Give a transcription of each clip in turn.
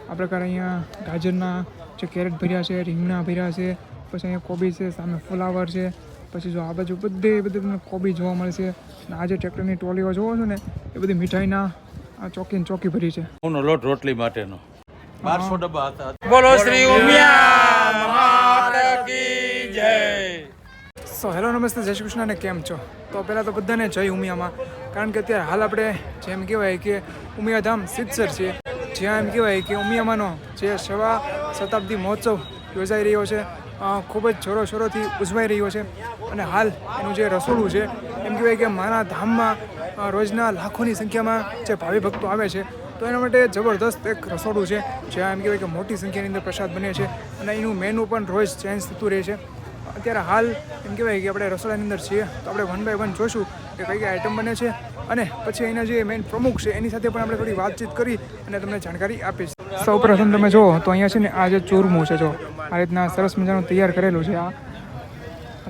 આ પ્રકારે અહીંયા ગાજરના જે કેરેટ ભર્યા છે, રીંગણા ભર્યા છે, પછી અહીંયા કોબી છે, સામે ફુલાવર છે, પછી જો આ બાજુ બધે તમને કોબી જોવા મળશે. અને આ જે ટ્રેક્ટરની ટ્રોલીઓ જોવો છો ને એ બધી મીઠાઈના ચોકી ચોકી ભરી છે. લોટ રોટલી માટેનો 1200 ડબ્બા હતા. બોલો શ્રી ઉમિયા માતા કી જય. સો હેલો નમસ્તે, જય શ્રી કૃષ્ણ અને કેમ છો? તો પહેલાં તો બધાને જય ઉમિયામાં. કારણ કે અત્યારે હાલ આપણે જેમ કહેવાય કે ઉમિયાધામ સિદ્ધસર છે, જ્યાં એમ કહેવાય કે ઉમિયામાંનો જે સેવા શતાબ્દી મહોત્સવ યોજાઈ રહ્યો છે, ખૂબ જ જોરોશોરોથી ઉજવાઈ રહ્યો છે. અને હાલ એનું જે રસોડું છે એમ કહેવાય કે માના ધામમાં રોજના લાખોની સંખ્યામાં જે ભાવિ ભક્તો આવે છે, તો એના માટે જબરદસ્ત એક રસોડું છે, જ્યાં એમ કહેવાય કે મોટી સંખ્યાની અંદર પ્રસાદ બને છે. અને એનું મેનુ પણ રોજ ચેન્જ થતું રહે છે. અત્યારે હાલ એમ કહેવાય કે આપણે રસોડાની અંદર છીએ, તો આપણે 1 by 1 જોઈશું કે કઈ કઈ આઈટમ બને છે, અને પછી અહીંના જે મેઇન પ્રમુખ છે એની સાથે પણ આપણે થોડી વાતચીત કરી અને તમને જાણકારી આપીશ. સૌપ્રથમ તમે જુઓ તો અહીંયા છે ને આ જે ચૂરમું છે, જો આ રીતના સરસ મજાનું તૈયાર કરેલું છે, આ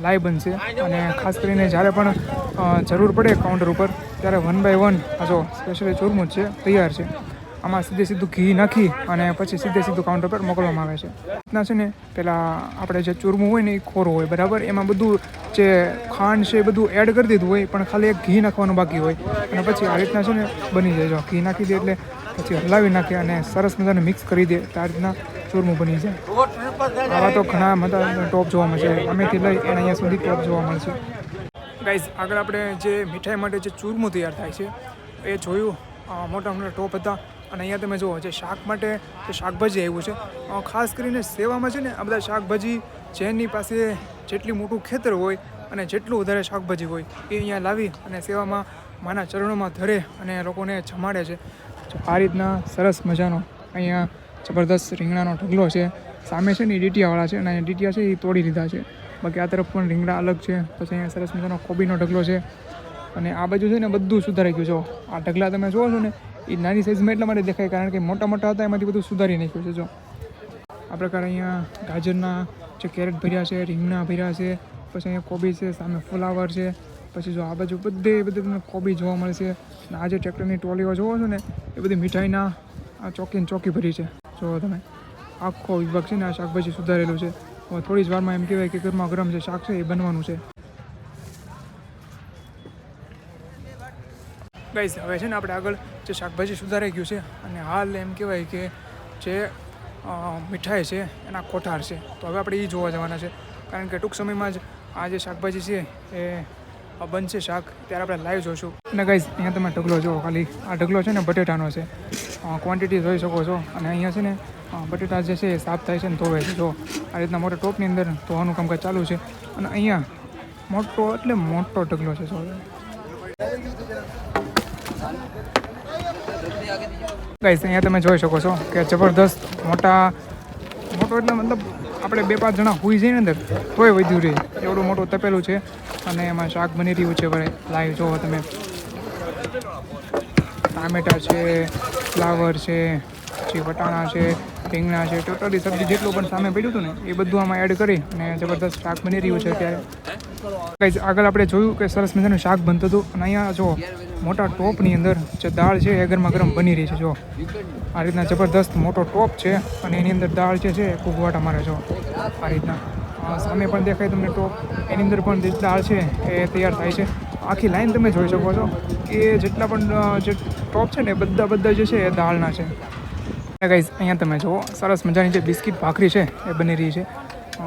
લાઈ બનશે. અને ખાસ કરીને જ્યારે પણ જરૂર પડે કાઉન્ટર ઉપર ત્યારે 1 by 1 આ જો સ્પેશિયલી ચૂરમું જ છે, તૈયાર છે. આમાં સીધું ઘી નાખી અને પછી સીધું કાઉન્ટર પર મોકલવામાં આવે છે. રીતના છે ને પહેલાં આપણે જે ચૂરમું હોય ને એ ખોરું હોય બરાબર, એમાં બધું જે ખાંડ છે એ બધું એડ કરી દીધું હોય, પણ ખાલી એક ઘી નાખવાનું બાકી હોય. અને પછી આ રીતના છે ને બની જાય. જો ઘી નાખી દે એટલે પછી હલાવી નાખે અને સરસ મજાને મિક્સ કરી દે, તો આ રીતના ચૂરમું બની જાય. આવા તો ઘણા બધા ટોપ જોવા મળશે, અમેથી લઈ અને અહીંયા સુધી ટોપ જોવા મળશે. ગાઈઝ, આગળ આપણે જે મીઠાઈ માટે જે ચૂરમું તૈયાર થાય છે એ જોયું, મોટા મોટા ટોપ હતા. અને અહીંયા તમે જુઓ જે શાક માટે જે શાકભાજી આવ્યું છે, ખાસ કરીને સેવામાં છે ને આ બધા શાકભાજી જેની પાસે જેટલી મોટું ખેતર હોય અને જેટલું વધારે શાકભાજી હોય એ અહીંયા લાવી અને સેવામાં માના ચરણોમાં ધરે અને લોકોને જમાડે છે. આ રીતના સરસ મજાનો અહીંયા જબરદસ્ત રીંગણાનો ઢગલો છે. સામે છે ને એ ડીટીયાવાળા છે, અને અહીંયા ડીટીયા છે એ તોડી લીધા છે. બાકી આ તરફ પણ રીંગણા અલગ છે. પછી અહીંયા સરસ મજાનો કોબીનો ઢગલો છે. અને આ બાજુ છે ને બધું સુધારી ગયું. જો આ ઢગલા તમે જુઓ છો ને એ નાની સાઇઝમાં એટલા માટે દેખાય કારણ કે મોટા મોટા હતા એમાંથી બધું સુધારી નાખ્યું છે. જો આ પ્રકારે અહીંયા ગાજરના જે કેરેટ ભર્યા છે, રીંગણા ભર્યા છે, પછી અહીંયા કોબી છે, સામે ફુલાવર છે, પછી જો આ બાજુ બધે તમને કોબી જોવા મળશે. અને આ જે ટ્રેક્ટરની ટ્રોલીઓ જોવો છો ને એ બધી મીઠાઈના ચોકી ભરી છે. જો તમે આખો વિભાગ છે ને આ શાકભાજી સુધારેલું છે. થોડી જ વારમાં એમ કહેવાય કે ગરમા ગરમ જે શાક છે એ બનવાનું છે. ગાઈસ, હવે છે ને આપણે આગળ જે શાકભાજી સુધારાઈ ગયું છે અને હાલ એમ કહેવાય કે જે મીઠાઈ છે એના કોઠાર છે, તો હવે આપણે એ જોવા જવાના છે. કારણ કે ટૂંક સમયમાં જ આ જે શાકભાજી છે એ બનશે શાક, ત્યારે આપણે લાઈવ જોઈશું. અને ગાઈસ, અહીંયા તમે ઢગલો જુઓ, ખાલી આ ઢગલો છે ને બટેટાનો છે. ક્વોન્ટિટી જોઈ શકો છો. અને અહીંયા છે ને બટેટા જે છે એ સાફ થાય છે ને ધોવે છે. જો આ રીતના મોટા ટોપની અંદર ધોવાનું કામકાજ ચાલુ છે. અને અહીંયા મોટો ઢગલો છે. જો ગાઈસ, અહીંયા તમે જોઈ શકો છો કે જબરદસ્ત મોટો એટલે મતલબ આપણે 2-5 જણા હોઈ જઈએ ને અંદર તોય વધ્યું રહે એવડું મોટું તપેલું છે. અને એમાં શાક બની રહ્યું છે. ભાઈ લાઈવ જોવો તમે, ટામેટા છે, ફ્લાવર છે, પછી વટાણા છે, રીંગણા છે, ટોટલી સબ્જી જેટલું પણ સામે પડ્યું હતું ને એ બધું આમાં એડ કરી અને જબરદસ્ત શાક બની રહ્યું છે અત્યારે. ગાઈસ, આગળ આપણે જોયું કે સરસ મજાનું શાક બનતું હતું. અને અહીંયા જો મોટા ટોપની અંદર જે દાળ છે એ ગરમા ગરમ બની રહી છે. જો આ રીતના જબરદસ્ત મોટો ટોપ છે અને એની અંદર દાળ જે છે એ કૂગવાટા મારે. જો આ રીતના સામે પણ દેખાય તમને ટોપ, એની અંદર પણ દાળ છે એ તૈયાર થાય છે. આખી લાઈન તમે જોઈ શકો છો કે જેટલા પણ જે ટોપ છે ને બધા જે છે એ દાળના છે. ગાઈસ, અહીંયા તમે જુઓ સરસ મજાની જે બિસ્કિટ ભાખરી છે એ બની રહી છે.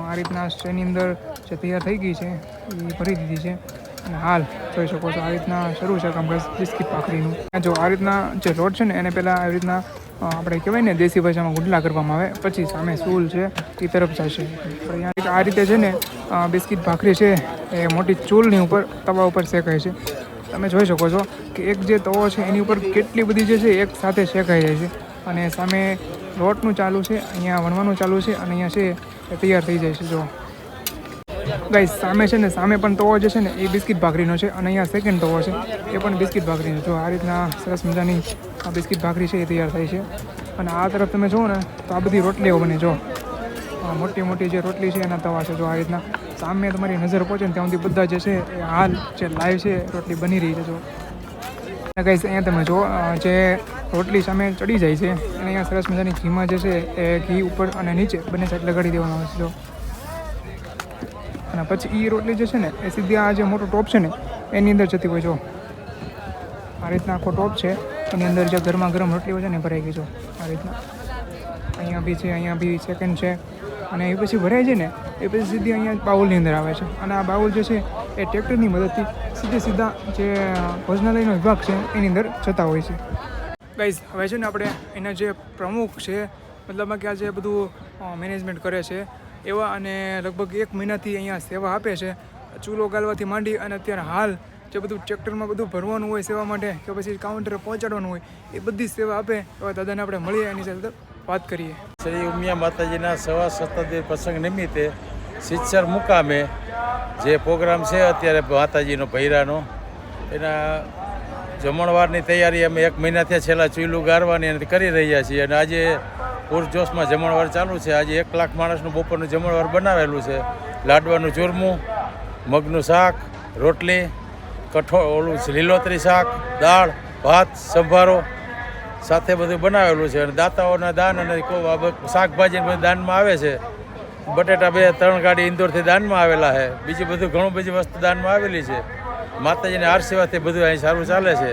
આ રીતના સ્ટ્રેની અંદર જે તૈયાર થઈ ગઈ છે એ ભરી દીધી છે. અને હાલ જોઈ શકો છો આ રીતના શરૂ છે કામકાજ બિસ્કિટ ભાખરીનું. જો આ રીતના જે લોટ છે ને એને પહેલાં આવી રીતના આપણે કહેવાય ને દેશી ભાષામાં ગુંડલા કરવામાં આવે, પછી સામે સૂલ છે એ તરફ જશે. અહીંયા આ રીતે છે ને બિસ્કિટ ભાખરી છે એ મોટી ચૂલની ઉપર તવા ઉપર શેકાય છે. તમે જોઈ શકો છો કે એક જે તવો છે એની ઉપર કેટલી બધી જે છે એક સાથે શેકાઈ જાય છે. અને સામે લોટનું ચાલુ છે, અહીંયા વણવાનું ચાલુ છે, અને અહીંયા છે એ તૈયાર થઈ જાય છે. જો ગાઈસ, સામે છે ને સામે પણ તવો જે છે ને એ બિસ્કિટ ભાખરીનો છે, અને અહીંયા સેકન્ડ તવો છે એ પણ બિસ્કિટ ભાખરીનો. જો આ રીતના સરસ મજાની આ બિસ્કિટ ભાખરી છે એ તૈયાર થાય છે. અને આ તરફ તમે જુઓ ને તો આ બધી રોટલીઓ બને. જો મોટી જે રોટલી છે એના તવા છે. જો આ રીતના સામે તમારી નજર પહોંચે ને ત્યાં સુધી બધા જે છે એ હાલ જે લાઈવ છે રોટલી બની રહી છે. જો ગાઈસ, અહીંયા તમે જુઓ જે રોટલી સામે ચડી જાય છે અને અહીંયા સરસ મજાની ઘીમાં જે છે એ ઘી ઉપર અને નીચે બંને સાઈડ લગાડી દેવામાં આવે છે જો. અને પછી એ રોટલી જે છે ને એ સીધી આ જે મોટો ટોપ છે ને એની અંદર જતી હોય જો. આ રીતના આખો ટોપ છે એની અંદર જે ગરમા ગરમ રોટલીઓ છે ને ભરાઈ ગઈ જો આ રીતના. અહીંયા બી છે, અહીંયા બી સેકન્ડ છે અને એ પછી ભરાય છે ને એ પછી સીધી અહીંયા બાઉલની અંદર આવે છે અને આ બાઉલ જે છે એ ટ્રેક્ટરની મદદથી સીધા જે ભોજનાલયનો વિભાગ છે એની અંદર જતા હોય છે. ગાઈઝ હવે છે ને આપણે એના જે પ્રમુખ છે મતલબમાં કે આ જે બધું મેનેજમેન્ટ કરે છે એવા અને લગભગ 1 મહિનાથી અહીંયા સેવા આપે છે, ચૂલો ગાળવાથી માંડી અને અત્યારે હાલ જે બધું ટ્રેક્ટરમાં બધું ભરવાનું હોય સેવા માટે કે પછી કાઉન્ટરે પહોંચાડવાનું હોય એ બધી સેવા આપે એવા દાદાને આપણે મળીએ એની સાથે વાત કરીએ. શ્રી ઉમિયા માતાજીના સવા શતાબ્દી પ્રસંગ નિમિત્તે સિત્સર મુકામે જે પ્રોગ્રામ છે અત્યારે માતાજીનો ભૈરાનો એના જમણવારની તૈયારી અમે 1 મહિનાથી છેલ્લા ચૂલું ગાળવાની અને કરી રહ્યા છીએ અને આજે પૂરજોશમાં જમણવાર ચાલુ છે. આજે 1 લાખ માણસનું બપોરનું જમણવાર બનાવેલું છે. લાડવાનું ચૂરમું, મગનું શાક, રોટલી, ઓલું લીલોતરી શાક, દાળ, ભાત, સંભારો સાથે બધું બનાવેલું છે અને દાતાઓના દાન અને શાકભાજી બધું દાનમાં આવે છે. બટેટા 2-3 ગાડી ઇન્દોરથી દાનમાં આવેલા છે. બીજી બધું ઘણું બધી વસ્તુ દાનમાં આવેલી છે. માતાજીને આશીર્વાદથી બધું અહીં સારું ચાલે છે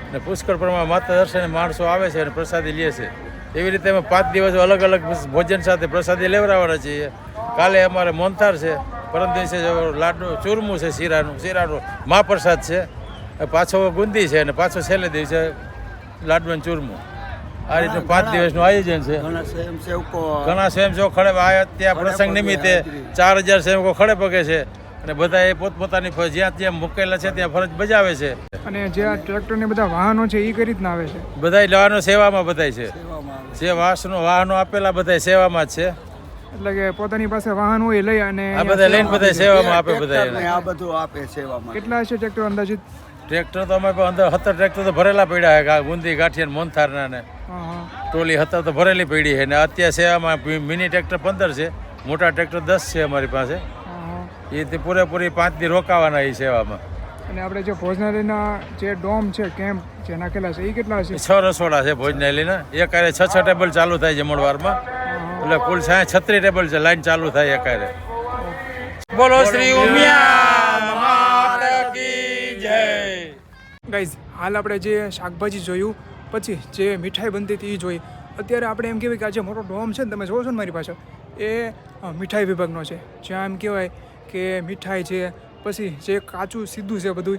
અને પુષ્કળ પ્રમાણમાં માતા દર્શને માણસો આવે છે અને પ્રસાદી લે છે. એવી રીતે અમે 5 દિવસ અલગ અલગ ભોજન સાથે પ્રસાદી લેવડાવવાના છીએ. કાલે અમારે મોનથાર છે, પરમ દિવસે લાડુ ચૂરમું છે, શીરાનું મહાપ્રસાદ છે, પાછો ગુંદી છે અને પાછો છેલ્લે દિવસે લાડવાનું ચૂરમું. આ રીતનું 5 દિવસનું આયોજન છે. ઘણા સ્વયંસેવકો ખડે ત્યાં પ્રસંગ નિમિત્તે 4000 સ્વયંસેવકો ખડે પગે છે અને બધા એ પોતપોતાની જ્યાં મૂકેલા છે ત્યાં ફરજ બજાવે છે. અને જે આ ટ્રેક્ટરની બધા વાહનો છે એ કઈ રીતના આવે છે? બધા લેવાનો સેવામાં બધાય છે. જે વાહનો આપેલા બધા સેવામાં જ છે. એટલે કે પોતાની પાસે વાહન હોય લઈ અને આ બધા લઈને બધા સેવામાં આપે બધા. આ બધું આપે સેવામાં. કેટલા હશે ટ્રેક્ટર અંદાજિત? ટ્રેક્ટર તો અમે અંદર 17 ટ્રેક્ટર તો ભરેલા પડ્યા છે. ગુંદી, ગાંઠિયા, મોનથારના ને ટોલી 17 તો ભરેલી પડી છે ને અત્યારે સેવામાં મિની ટ્રેક્ટર 15 છે, મોટા ટ્રેક્ટર 10 છે અમારી પાસે. એ પૂરેપૂરી 5 દી રોકાવાના એ સેવામાં. અને આપણે જે ભોજનાલયના જે ડોમ છે કેમ્પ જે નાખેલા છે એ કેટલા હશે? 6 રસોડા છે ભોજનાલયના. એકારે 6 ટેબલ ચાલુ થાય જમણવારમાં એટલે કુલ 36 ટેબલ છે, લાઈન ચાલુ થાય એકારે. બોલો શ્રી ઉમિયા માતા કી જય. ગાઈઝ હાલ આપણે જે શાકભાજી જોયું પછી જે મીઠાઈ બનતી હતી એ જોઈ. અત્યારે આપણે એમ કહેવાય કે આ જે મોટો ડોમ છે ને તમે જોવો છો ને મારી પાછળ એ મીઠાઈ વિભાગનો છે, જ્યાં એમ કહેવાય કે મીઠાઈ છે, પછી જે કાચું સીધું છે બધું,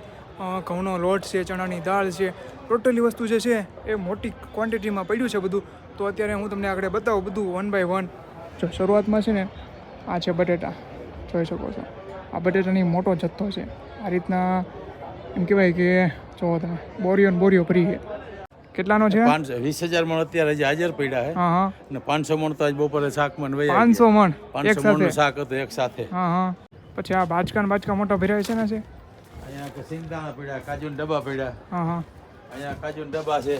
ઘઉંનો લોટ છે, ચણાની દાળ છે, ટોટલી વસ્તુ જે છે એ મોટી ક્વોન્ટિટીમાં પડ્યું છે બધું. તો અત્યારે હું તમને આગળ બતાવું બધું 1 by 1. જો શરૂઆતમાં છે ને આ છે બટેટા, જોઈ શકો છો. આ બટેટાની મોટો જથ્થો છે. આ રીતના એમ કહેવાય કે જો તમે બોરીઓ ભરી છે. કેટલાનો છે? 20,000 મણ અત્યારે હજી હાજર પડ્યા છે. હા અને 500 મણ તો આજ બપોરે શાક મણ 500 મણ 500 મણનું શાક હતું એક સાથે. હા. પછી આ બાચકા મોટા ભર્યા છે ને છે. અહીંયા સિંગદાણા પડ્યા, કાજુના ડબ્બા પડ્યા. હા. અહીંયા કાજુના ડબ્બા છે.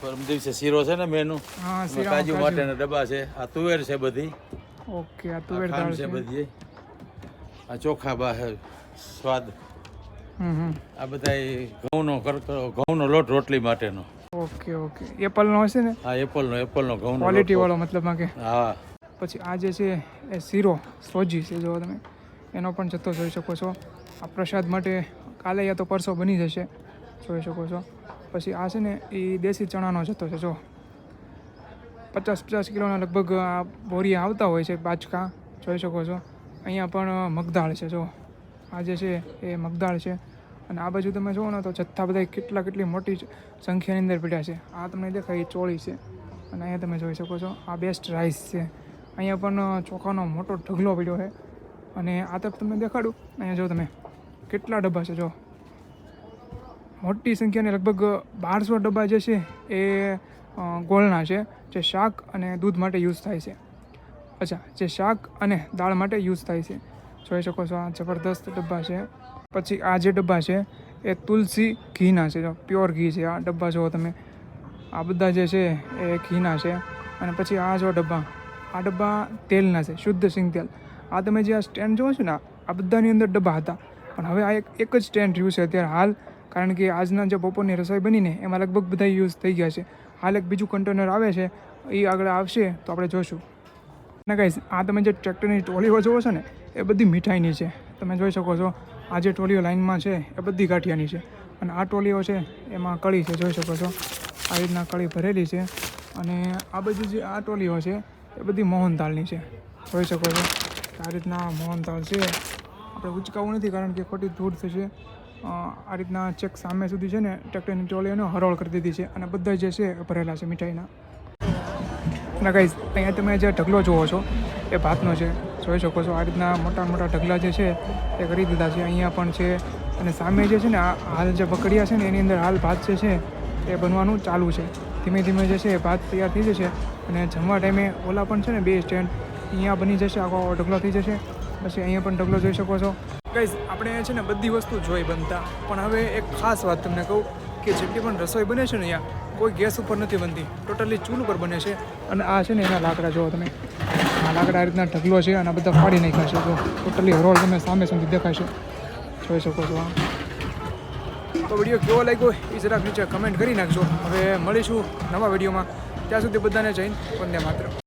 પરમ દિવસે શીરો છે ને મેનુ, હા કાજુ માટેના ડબ્બા છે. આ તુવેર છે બધી. ઓકે. આ તુવેર દાળ છે બધી. આ ચોખા બા છે સ્વાદ. આ બધા ઘઉંનો લોટ રોટલી માટેનો. ઓકે. એપલનો હશે ને? હા એપલનો ઘઉંનો ક્વોલિટી વાળો મતલબમાં કે. હા. પછી આ જે છે એ શીરો સોજી છે, જો તમે એનો પણ જથ્થો જોઈ શકો છો. આ પ્રસાદ માટે કાલે યા તો પરસો બની જશે, જોઈ શકો છો. પછી આ છે ને એ દેશી ચણાનો જથ્થો છે. જો 50 કિલોના લગભગ આ બોરિયા આવતા હોય છે બાચકા, જોઈ શકો છો. અહીંયા પણ મગદાળ છે. જો આ જે છે એ મગદાળ છે. અને આ બાજુ તમે જુઓ ને તો જથ્થા બધા કેટલી મોટી સંખ્યાની અંદર પડ્યા છે. આ તમને દેખાય એ ચોળી છે. અને અહીંયા તમે જોઈ શકો છો આ બેસ્ટ રાઈસ છે. અહીંયા પણ ચોખાનો મોટો ઢગલો પડ્યો છે. અને આ તરફ તમને દેખાડું, અહીંયા જો તમે કેટલા ડબ્બા છે. જો મોટી સંખ્યાને લગભગ 1200 ડબ્બા જે છે એ ગોળના છે, જે શાક અને દૂધ માટે યુઝ થાય છે. અચ્છા, જે શાક અને દાળ માટે યુઝ થાય છે. જોઈ શકો છો આ જબરદસ્ત ડબ્બા છે. પછી આ જે ડબ્બા છે એ તુલસી ઘીના છે. જો પ્યોર ઘી છે આ ડબ્બા. જુઓ તમે આ બધા જે છે એ ઘીના છે. અને પછી આ જો ડબ્બા તેલના છે, શુદ્ધ સિંગ તેલ. આ તમે જે આ સ્ટેન્ડ જોવો છો ને આ બધાની અંદર ડબ્બા હતા, પણ હવે આ એક જ સ્ટેન્ડ રહ્યું છે અત્યારે હાલ, કારણ કે આજના જે બપોરની રસોઈ બનીને એમાં લગભગ બધા યુઝ થઈ ગયા છે. હાલ એક બીજું કન્ટેનર આવે છે એ આગળ આવશે તો આપણે જોઈશું. અને ગાઈસ આ તમે જે ટ્રેક્ટરની ટ્રોલીઓ જોવો છો ને એ બધી મીઠાઈની છે. તમે જોઈ શકો છો આ જે ટ્રોલીઓ લાઇનમાં છે એ બધી ગાંઠિયાની છે. અને આ ટ્રોલીઓ છે એમાં કળી છે, જોઈ શકો છો આ રીતના કળી ભરેલી છે. અને આ બધી જે આ ટ્રોલીઓ છે એ બધી મોહનથાળની છે, જોઈ શકો છો આ રીતના મોહનથાળ છે. આપણે ઉચકાવવું નથી કારણ કે ખોટી ધૂળ થશે. આ રીતના ચેક સામે સુધી છે ને ટ્રેક્ટરની ટ્રોલીઓને હરોળ કરી દીધી છે અને બધા જે છે એ ભરેલા છે મીઠાઈના. અને ગાઈસ અહીંયા તમે જે ઢગલો જુઓ છો એ ભાતનો છે, જોઈ શકો છો આ રીતના મોટા મોટા ઢગલા જે છે એ કરી દીધા છે. અહીંયા પણ છે અને સામે જે છે ને આ હાલ જે બકડિયા છે ને એની અંદર હાલ ભાત જે છે એ બનવાનું ચાલુ છે. ધીમે ધીમે જે છે એ ભાત તૈયાર થઈ જશે અને જમવા ટાઈમે ઓલા પણ છે ને 2 સ્ટેન્ડ અહીંયા બની જશે, આખો ઢગલો થઈ જશે. પછી અહીંયા પણ ઢગલો જોઈ શકો છો. ગાઈસ આપણે છે ને બધી વસ્તુ જોઈ બનતા, પણ હવે એક ખાસ વાત તમને કહું કે જેટલી પણ રસોઈ બને છે ને અહીંયા કોઈ ગેસ ઉપર નથી બનતી, ટોટલી ચૂલ ઉપર બને છે. અને આ છે ને એના લાકડા જુઓ તમે, આ લાકડા આ રીતના ઢગલો છે અને બધા ફાડી નાખ્યા છે. જો ટોટલી હરોળ તમે સામે સુધી દેખાશે, જોઈ શકો છો. તો વિડીયો કેવો લાગ્યો એ જરાક નીચે કમેન્ટ કરી નાખજો. હવે મળીશું નવા વિડીયોમાં, ત્યાં સુધી બધાને જઈને વંદે માતરમ.